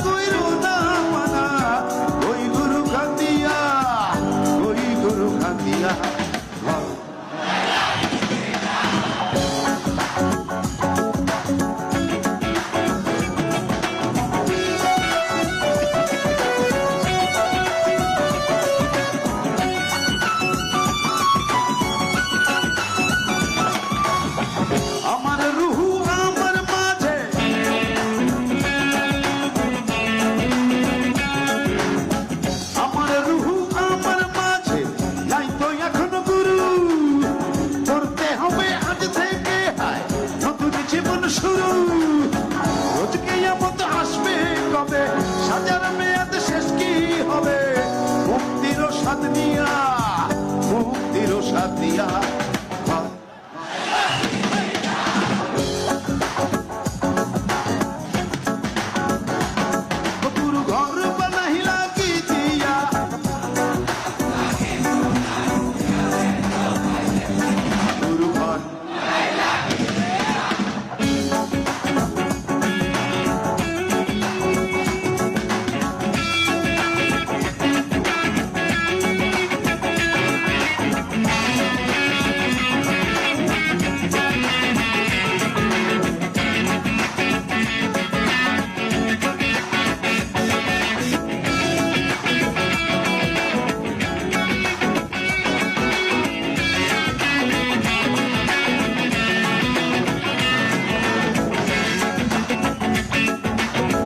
কইরো না মানা, ওই গুরু খান্দিয়া, ওই গুরু খান্দিয়া। আমার রুহু আমার মাঝে, আমার রুহু আমার মাঝে, নাই তো এখনো গুরু। করতে হবে আজ থেকে হায় নতুন জীবন শুরু। রোজকে মত আসবে কবে, সাজার মেয়াদ শেষ কি হবে? মুক্তির স্বাদ নিয়া, মুক্তির স্বাদ নিয়া